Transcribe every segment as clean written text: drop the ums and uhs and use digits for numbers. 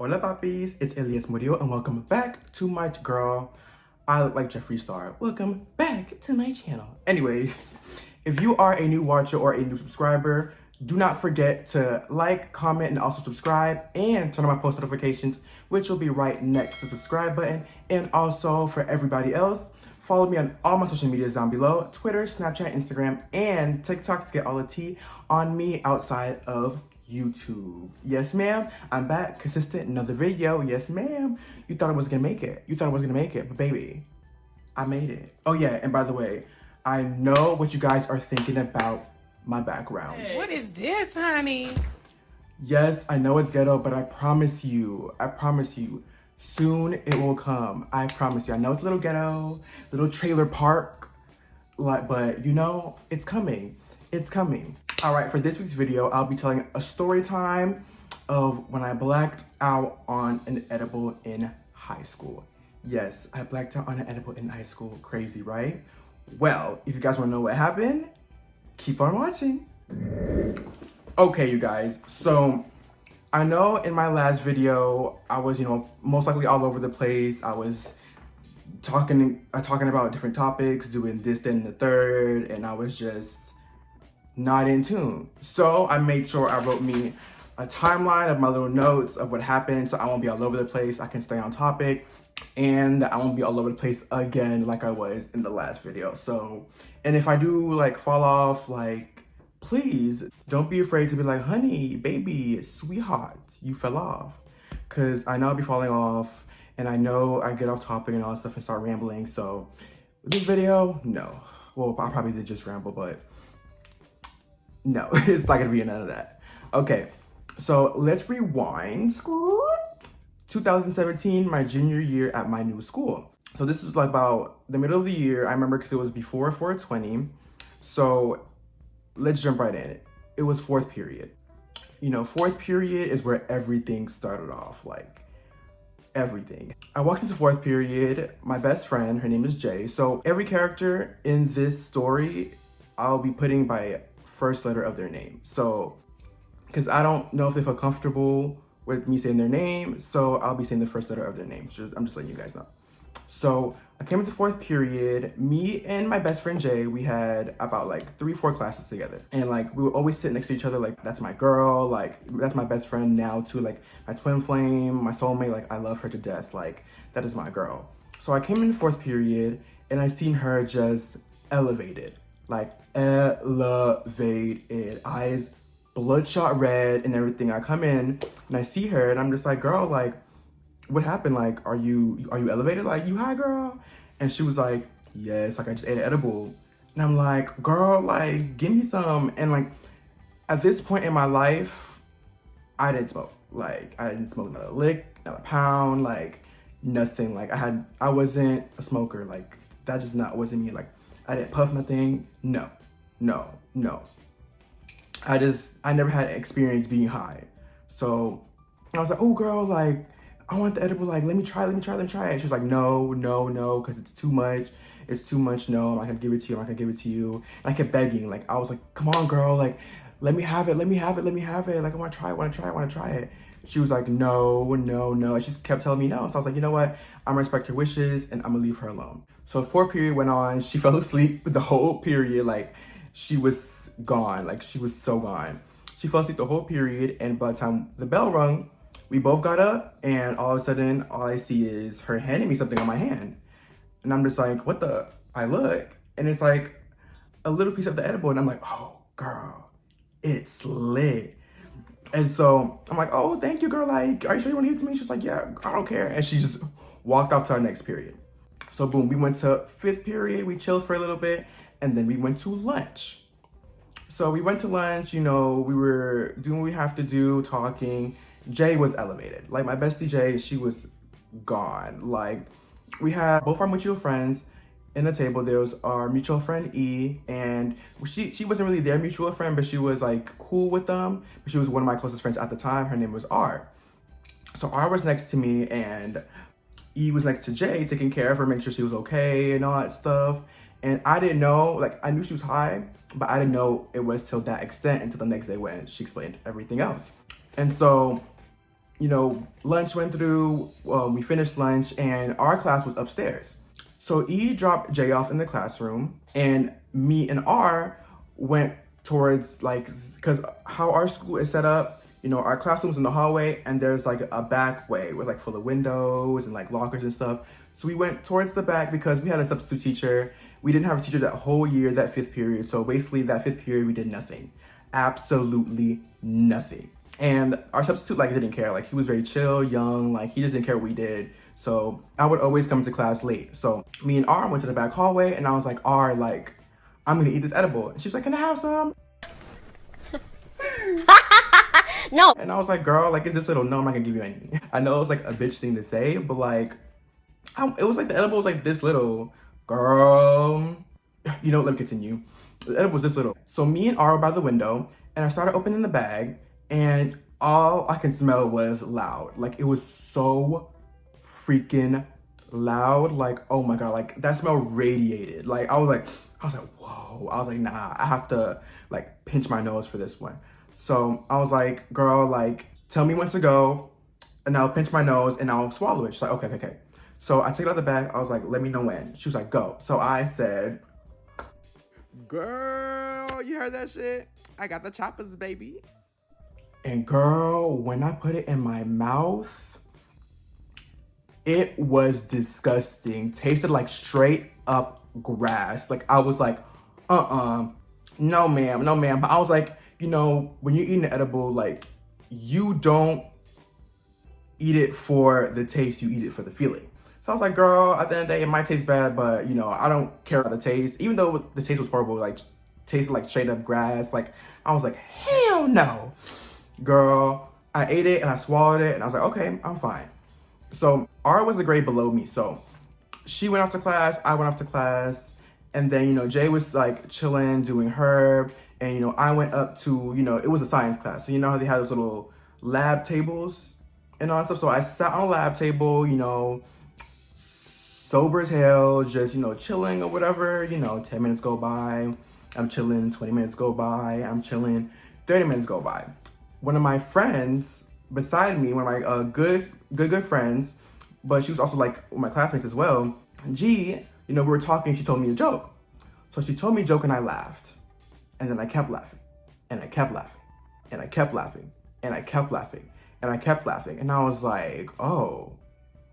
Hola papis, it's Elias Murillo and welcome back to my girl. I look like Jeffree Star. Welcome back to my channel. Anyways, if you are a new watcher or a new subscriber, do not forget to like, comment, and also subscribe and turn on my post notifications, which will be right next to the subscribe button. And also for everybody else, follow me on all my social medias down below, Twitter, Snapchat, Instagram, and TikTok to get all the tea on me outside of YouTube. Yes, ma'am. I'm back. Consistent. Another video. Yes, ma'am. You thought I was gonna make it. But baby, I made it. Oh yeah, and by the way, I know what you guys are thinking about my background. What is this, honey? Yes, I know it's ghetto, but I promise you, soon it will come. I promise you. I know it's a little ghetto, little trailer park, but you know, it's coming. It's coming. All right, for this week's video, I'll be telling a story time of when I blacked out on an edible in high school. Yes, I blacked out on an edible in high school. Crazy, right? Well, if you guys want to know what happened, keep on watching. Okay, you guys, so I know in my last video, I was, most likely all over the place. I was talking about different topics, doing this, then the third, and I was just not in tune. So I made sure I wrote me a timeline of my little notes of what happened so I won't be all over the place. I can stay on topic and I won't be all over the place again like I was in the last video. So, and if I do like fall off, like, please don't be afraid to be like, honey, baby, sweetheart, you fell off. Cause I know I'll be falling off and I know I get off topic and all that stuff and start rambling. So with this video, no. Well, I probably did just ramble, but no, it's not gonna be none of that. Okay, so let's rewind. 2017, my junior year at my new school. So this is like about the middle of the year. I remember because it was before 420. So let's jump right in. It was fourth period. You know, fourth period is where everything started off, like everything. I walked into fourth period, my best friend, her name is Jay. So every character in this story, I'll be putting by first letter of their name. So, because I don't know if they feel comfortable with me saying their name, so I'll be saying the first letter of their name. I'm just letting you guys know. So I came into fourth period, me and my best friend Jay, we had about like 3-4 classes together. And like, we would always sit next to each other, like, that's my girl, like, that's my best friend now too, like, my twin flame, my soulmate, like, I love her to death, like, that is my girl. So I came in fourth period, and I seen her just elevated. Like, elevated, eyes bloodshot red and everything. I come in and I see her and I'm just like, girl, like, what happened? Like, are you elevated? Like, you high, girl? And she was like, yes, like, I just ate an edible. And I'm like, girl, like, give me some. And like, at this point in my life, I didn't smoke. Like, I didn't smoke another lick, another pound, like, nothing. Like, I wasn't a smoker. Like, that just wasn't me. Like, I didn't puff nothing. No. I never had experience being high. So I was like, oh girl, like, I want the edible, like, let me try it. She was like, no, because it's too much. It's too much, no, I'm not gonna give it to you, And I kept begging, like, I was like, come on girl, like, let me have it. Like, I wanna try it. She was like, no. And she just kept telling me no. So I was like, you know what? I'm gonna respect her wishes and I'm gonna leave her alone. So fourth period went on. She fell asleep the whole period. Like, she was gone. Like, she was so gone. She fell asleep the whole period. And by the time the bell rung, we both got up. And all of a sudden, all I see is her handing me something on my hand. And I'm just like, what the? I look. And it's like a little piece of the edible. And I'm like, oh, girl, it's lit. And so I'm like, oh, thank you, girl. Like, are you sure you want to give it to me? She's like, yeah, I don't care. And she just walked off to our next period. So boom, we went to fifth period. We chilled for a little bit. And then we went to lunch. So we went to lunch, we were doing what we have to do, talking. Jay was elevated. Like, my bestie Jay, she was gone. Like, we had both our mutual friends in the table. There was our mutual friend E, and she wasn't really their mutual friend, but she was like cool with them. But she was one of my closest friends at the time. Her name was R. So R was next to me and E was next to Jay, taking care of her, making sure she was okay and all that stuff. And I didn't know, like, I knew she was high, but I didn't know it was till that extent until the next day when she explained everything else. And so lunch went through, we finished lunch, and our class was upstairs. So E dropped J off in the classroom, and me and R went towards, like, because how our school is set up, our classroom's in the hallway, and there's like a back way with like full of windows and like lockers and stuff. So we went towards the back because we had a substitute teacher. We didn't have a teacher that whole year, that 5th period. So basically that 5th period, we did nothing. Absolutely nothing. And our substitute like didn't care. Like he was very chill, young, like he just didn't care what we did. So I would always come to class late. So me and R went to the back hallway, and I was like, R, like, I'm gonna eat this edible. And she's like, can I have some? No. And I was like, girl, like, is this little? No, I'm not gonna give you any. I know it was like a bitch thing to say, but like, it was like the edible was like this little. Girl, let me continue. The edible was this little. So me and R were by the window, and I started opening the bag, and all I can smell was loud. Like, it was so freaking loud. Like, oh my God, like that smell radiated. Like, I was like, whoa. I was like, nah, I have to like pinch my nose for this one. So I was like, girl, like, tell me when to go, and I'll pinch my nose and I'll swallow it. She's like, okay. So I took it out of the bag. I was like, let me know when. She was like, go. So I said, girl, you heard that shit? I got the choppers, baby. And girl, when I put it in my mouth, it was disgusting. Tasted like straight up grass. Like, I was like, no ma'am. But I was like, when you're eating an edible, like, you don't eat it for the taste, you eat it for the feeling. So I was like, girl, at the end of the day, it might taste bad, but I don't care about the taste. Even though the taste was horrible, like, tasted like straight up grass. Like, I was like, hell no. Girl, I ate it and I swallowed it, and I was like, okay, I'm fine. So R was a grade below me. So she went off to class, I went off to class, and then, Jay was like chilling, doing her, and, I went up to, it was a science class. So you know how they had those little lab tables and all that stuff. So I sat on a lab table, sober as hell, just, chilling or whatever. 10 minutes go by, I'm chilling, 20 minutes go by, I'm chilling, 30 minutes go by. One of my friends beside me, one of my good friends, but she was also like one of my classmates as well, G, we were talking, she told me a joke. So she told me a joke and I laughed. And then I kept laughing, and I kept laughing, and I kept laughing, and I kept laughing, and I kept laughing. And I was like, oh,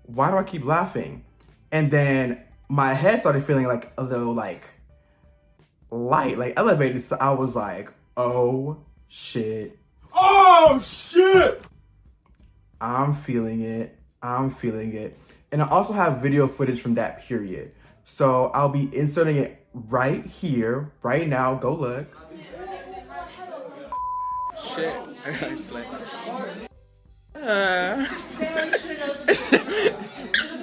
why do I keep laughing? And then my head started feeling like a little like light, like elevated. So I was like, oh shit. Oh shit! I'm feeling it. And I also have video footage from that period. So I'll be inserting it right here, right now. Go look. Shit. I got slick.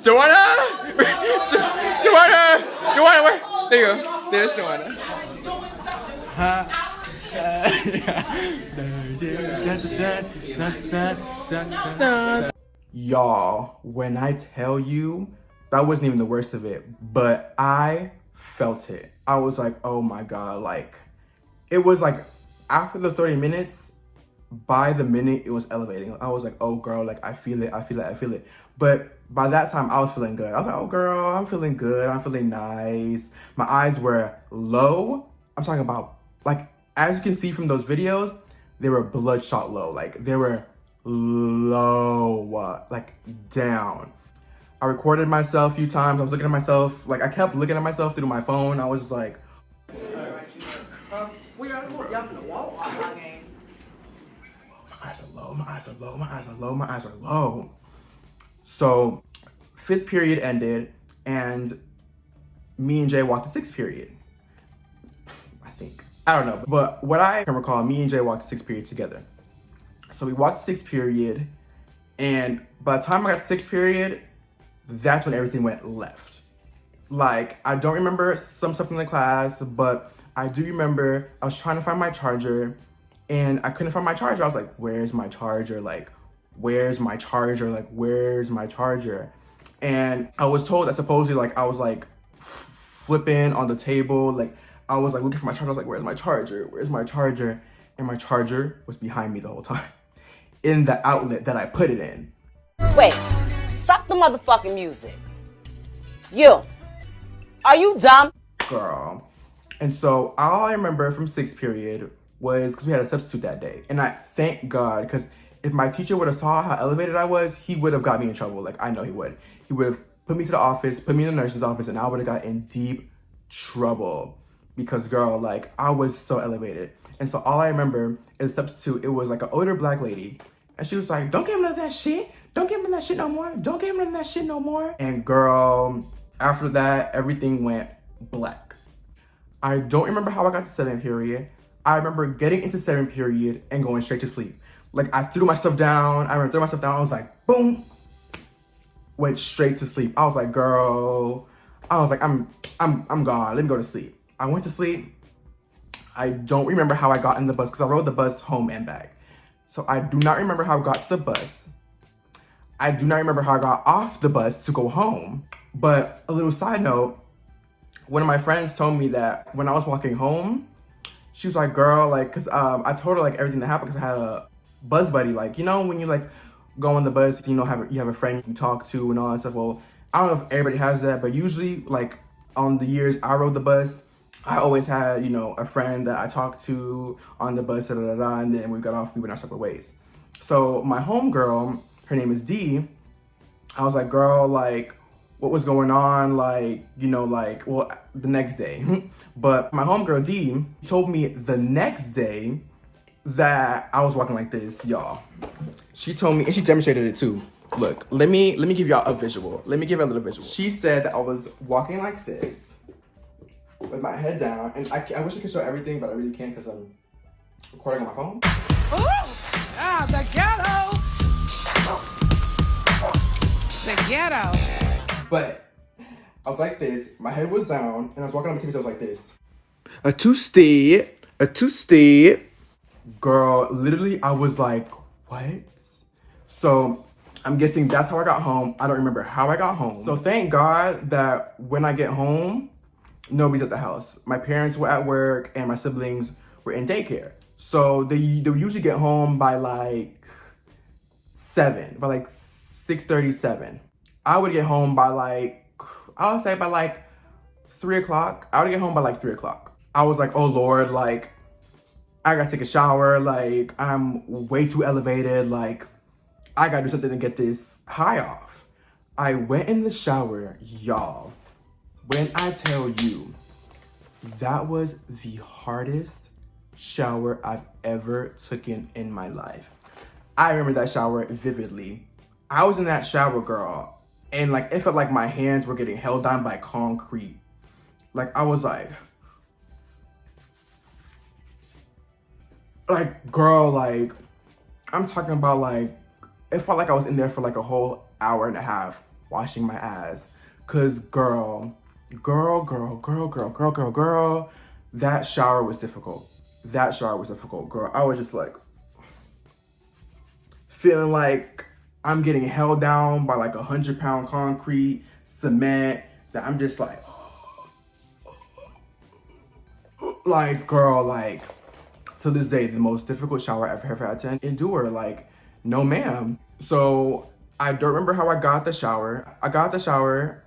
Joanna! Joanna, where? There you go. There's Joanna. Y'all, when I tell you, that wasn't even the worst of it, but I felt it. I was like, oh my God, like, it was like, after the 30 minutes, by the minute, it was elevating. I was like, oh girl, like, I feel it. But by that time, I was feeling good. I was like, oh girl, I'm feeling good, I'm feeling nice. My eyes were low. I'm talking about, like, as you can see from those videos, they were bloodshot low. Like, they were low, like, down. I recorded myself a few times. I was looking at myself, like, I kept looking at myself through my phone. I was just like, my eyes are low. So 5th period ended, and me and Jay walked the 6th period. I think. I don't know. But what I can recall, me and Jay walked the 6th period together. So we walked the 6th period, and by the time I got the 6th period, that's when everything went left. Like, I don't remember some stuff in the class, but I do remember I was trying to find my charger, and I couldn't find my charger. I was like, where's my charger? Like, where's my charger? Like, where's my charger? And I was told that supposedly, like, I was like flipping on the table. Like, I was like looking for my charger. I was like, where's my charger? Where's my charger? And my charger was behind me the whole time. in the outlet that I put it in. Wait, stop the motherfucking music. You, are you dumb? Girl. And so all I remember from sixth period was because we had a substitute that day. And I thank God, because if my teacher would have saw how elevated I was, he would have got me in trouble. Like, I know he would. He would have put me to the office, put me in the nurse's office, and I would have got in deep trouble. Because, girl, like, I was so elevated. And so all I remember is substitute, it was like an older black lady. And she was like, don't give him none of that shit. Don't give him none of that shit no more. Don't give him none of that shit no more. And girl, after that, everything went black. I don't remember how I got to 7th period. I remember getting into 7th period and going straight to sleep. Like, I threw myself down. I remember throwing myself down. I was like, boom. Went straight to sleep. I was like, girl. I was like, I'm gone. Let me go to sleep. I went to sleep. I don't remember how I got in the bus because I rode the bus home and back. So I do not remember how I got to the bus. I do not remember how I got off the bus to go home. But a little side note, one of my friends told me that when I was walking home, she was like, girl, like, cause I told her like everything that happened because I had a bus buddy. Like, you know, when you like go on the bus, you know, you have a friend you talk to and all that stuff. Well, I don't know if everybody has that, but usually like on the years I rode the bus, I always had, you know, a friend that I talked to on the bus, and then we got off, we went our separate ways. So my homegirl, her name is Dee. I was like, girl, like, what was going on? Like, you know, like, well, the next day. But my homegirl Dee told me the next day that I was walking like this, y'all. She told me, and she demonstrated it too. Look, let me give y'all a visual. Let me give you a little visual. She said that I was walking like this with my head down, and I wish I could show everything, but I really can't because I'm recording on my phone. Ooh, the ghetto. The ghetto. But I was like this, my head was down, and I was walking on my tippy toes like this. A two-step. Girl, literally, I was like, what? So I'm guessing that's how I got home. I don't remember how I got home. So thank God that when I get home, nobody's at the house. My parents were at work and my siblings were in daycare. So they usually get home by like 7, by like 6:37. I would get home by like, I would say by like 3 o'clock. I would get home by like 3 o'clock. I was like, oh Lord, like, I gotta take a shower. Like, I'm way too elevated. Like, I gotta do something to get this high off. I went in the shower, y'all. When I tell you, that was the hardest shower I've ever taken in my life. I remember that shower vividly. I was in that shower, girl, and like it felt like my hands were getting held down by concrete. Like I was like, girl, like I'm talking about like, it felt like I was in there for like a whole hour and a half washing my ass. Cause girl, that shower was difficult. Girl. I was just like, feeling like I'm getting held down by like 100-pound concrete, cement, that I'm just like, girl, like, to this day, the most difficult shower I've ever had to endure. Like, no ma'am. So I don't remember how I got the shower. I got the shower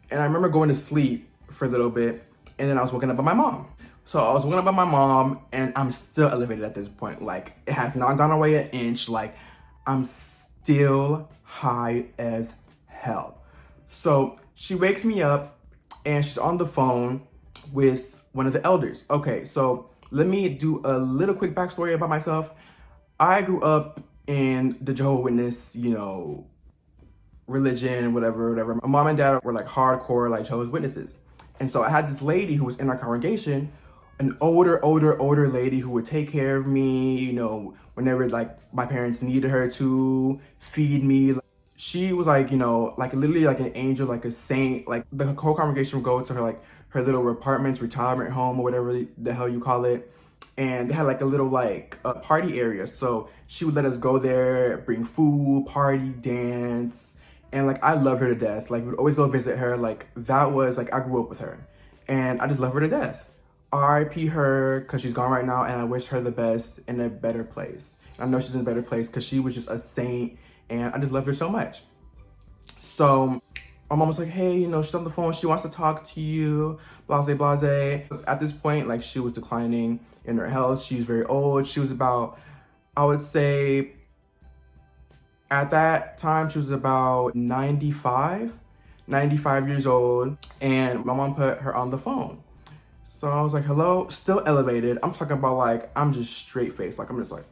and I remember going to sleep for a little bit, and then I was woken up by my mom. So I was woken up by my mom, and I'm still elevated at this point. Like, it has not gone away an inch. Like, I'm still high as hell. So she wakes me up, and she's on the phone with one of the elders. Okay, so let me do a little quick backstory about myself. I grew up in the Jehovah's Witness, you know, religion, whatever. My mom and dad were like hardcore, like Jehovah's Witnesses. And so I had this lady who was in our congregation, an older lady who would take care of me, you know, whenever like my parents needed her to feed me. She was like, you know, like literally like an angel, like a saint. Like the whole congregation would go to her, like her little apartments, retirement home, or whatever the hell you call it. And they had like a little like a party area. So she would let us go there, bring food, party, dance. And like, I love her to death. Like, we'd always go visit her. Like, that was like, I grew up with her. And I just love her to death. R.I.P. her, because she's gone right now. And I wish her the best in a better place. I know she's in a better place because she was just a saint, and I just love her so much. So my mom was like, hey, you know, she's on the phone, she wants to talk to you, blase, blase. At this point, like, she was declining in her health. She was very old. She was about, I would say, at that time, she was about 95 years old, and my mom put her on the phone. So I was like, hello, still elevated. I'm talking about, like, I'm just straight faced. Like, I'm just like,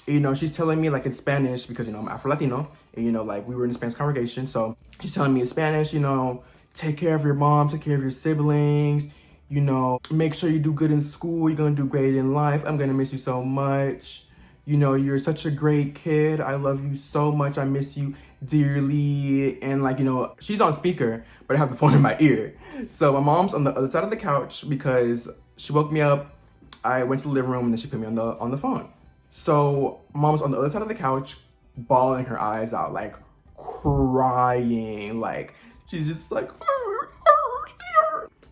you know, she's telling me, like, in Spanish, because, you know, I'm Afro-Latino, and, you know, like, we were in a Spanish congregation, so she's telling me in Spanish, you know, take care of your mom, take care of your siblings, you know, make sure you do good in school, you're gonna do great in life, I'm gonna miss you so much, you know, you're such a great kid, I love you so much, I miss you dearly, and, like, you know, she's on speaker, but I have the phone in my ear. So my mom's on the other side of the couch because she woke me up, I went to the living room, and then she put me on the phone. So mom's on the other side of the couch, bawling her eyes out, like crying, like she's just like,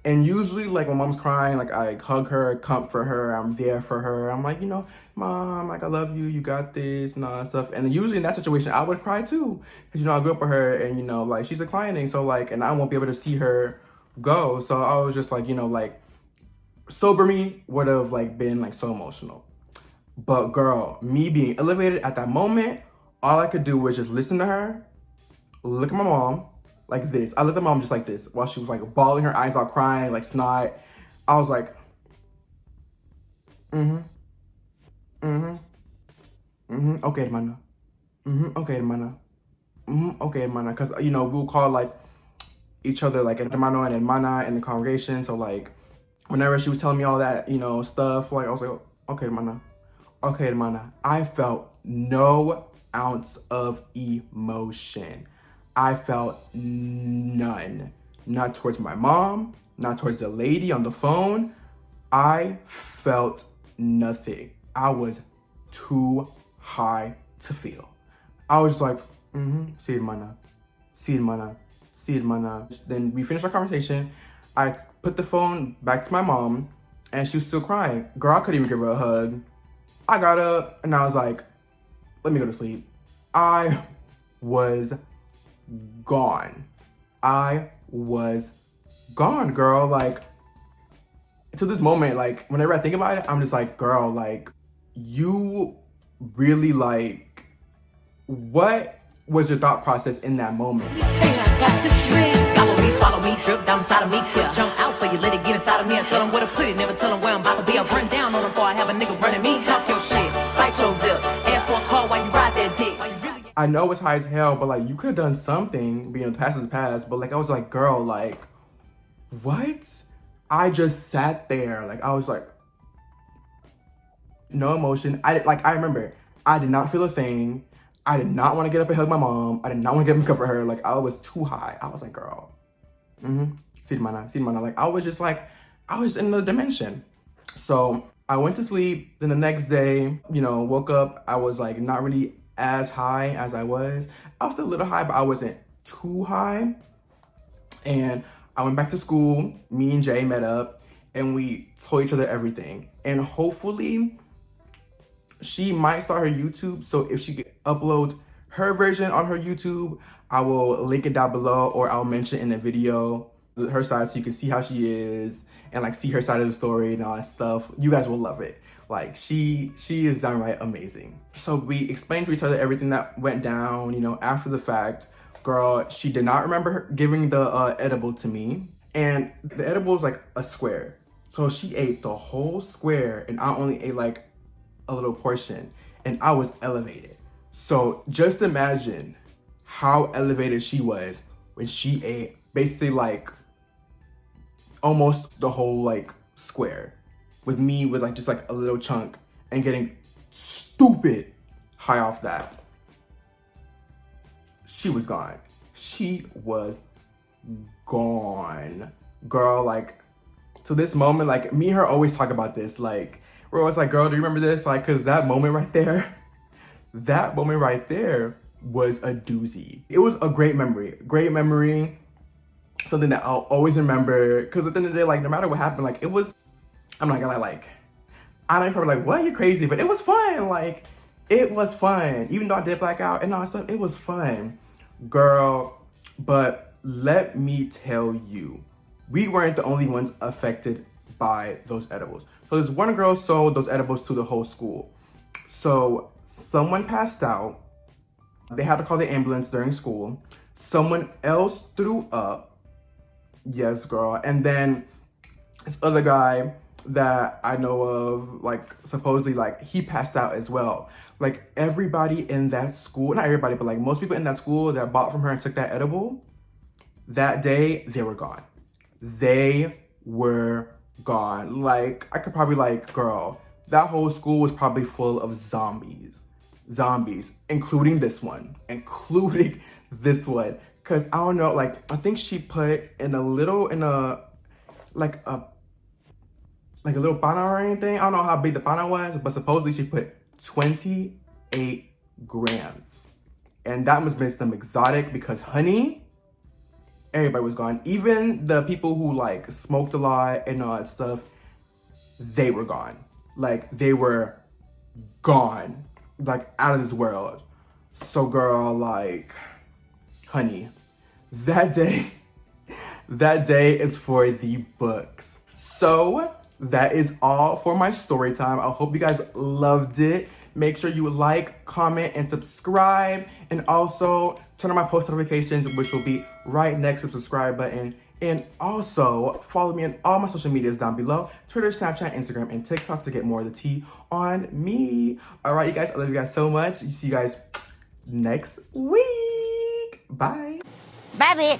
and usually, like, when mom's crying, like, I hug her, comfort her, I'm there for her. I'm like, you know, mom, like, I love you, you got this, and all that stuff. And usually in that situation, I would cry too, because, you know, I grew up with her, and, you know, like, she's declining, so, like, and I won't be able to see her go. So I was just like, you know, like, sober me would have, like, been, like, so emotional. But girl, me being elevated at that moment, all I could do was just listen to her, look at my mom like this. I looked at my mom just like this while she was like bawling her eyes out, crying, like snot. I was like, okay, hermana. Okay, hermana. Okay, hermana. Because, you know, we'll call like each other like hermano and hermana in the congregation. So like, whenever she was telling me all that, you know, stuff, like I was like, okay, hermana. Okay, hermana. I felt no ounce of emotion. I felt none. Not towards my mom, not towards the lady on the phone. I felt nothing. I was too high to feel. I was just like, sí, hermana. Sí, hermana. Sí, hermana. Then we finished our conversation. I put the phone back to my mom, and she was still crying. Girl, I couldn't even give her a hug. I got up, and I was like, let me go to sleep. I was gone. I was gone, girl. Like, to this moment, like, whenever I think about it, I'm just like, girl, like, you really, like, what was your thought process in that moment? I got this ring. Gobble me, swallow me, drip down inside of me. Quick jump out for you, let it get inside of me. I tell them where to put it, never tell them where I'm about to be. I run down on them before I have a nigga running me. Talk your shit, bite your lip. Ask for a call while you ride that dick. I know it's high as hell, but like, you could have done something. Being the past is the past, but like, I was like, girl, like, what? I just sat there, like, I was like, no emotion. I remember, I did not feel a thing. I did not want to get up and hug my mom. I did not want to get up and comfort her. Like, I was too high. I was like, girl, sí, hermana. Like, I was just like, I was in the dimension. So I went to sleep. Then the next day, you know, woke up. I was like, not really as high as I was. I was still a little high, but I wasn't too high. And I went back to school. Me and Jay met up, and we told each other everything. And hopefully, she might start her YouTube. So if she uploads her version on her YouTube, I will link it down below, or I'll mention in the video her side so you can see how she is and like see her side of the story and all that stuff. You guys will love it. Like, she is downright amazing. So we explained to each other everything that went down, you know, after the fact. Girl, she did not remember her giving the edible to me. And the edible was like a square. So she ate the whole square, and I only ate like a little portion, and I was elevated. So just imagine how elevated she was when she ate basically like almost the whole like square, with me with like just like a little chunk, and getting stupid high off that. She was gone. She was gone. Girl, like, to this moment, like, me and her always talk about this. Like, we're always like, girl, do you remember this? Like, because that moment right there was a doozy. It was a great memory. Something that I'll always remember. Because at the end of the day, like, no matter what happened, like, it was, I'm not gonna lie, like, I know you're probably like, what? You're crazy. But it was fun. Like, it was fun. Even though I did black out and all that stuff, it was fun. Girl, but let me tell you, we weren't the only ones affected by those edibles. So this one girl sold those edibles to the whole school. So someone passed out. They had to call the ambulance during school. Someone else threw up. Yes, girl. And then this other guy that I know of, like, supposedly, like, he passed out as well. Like, everybody in that school, not everybody, but like most people in that school that bought from her and took that edible, that day, they were gone. They were gone. Like, I could probably, like, girl, that whole school was probably full of zombies. Zombies, including this one. Cause I don't know, like, I think she put in a little bana or anything. I don't know how big the bana was, but supposedly she put 28 grams. And that must make them exotic because, honey, everybody was gone. Even the people who, like, smoked a lot and all that stuff, they were gone. Like, they were gone. Like, out of this world. So, girl, like, honey, that day is for the books. So, that is all for my story time. I hope you guys loved it. Make sure you like, comment, and subscribe. And also, turn on my post notifications, which will be right next to the subscribe button. And also, follow me on all my social medias down below. Twitter, Snapchat, Instagram, and TikTok to get more of the tea on me. All right, you guys, I love you guys so much. See you guys next week. Bye. Bye, bitch.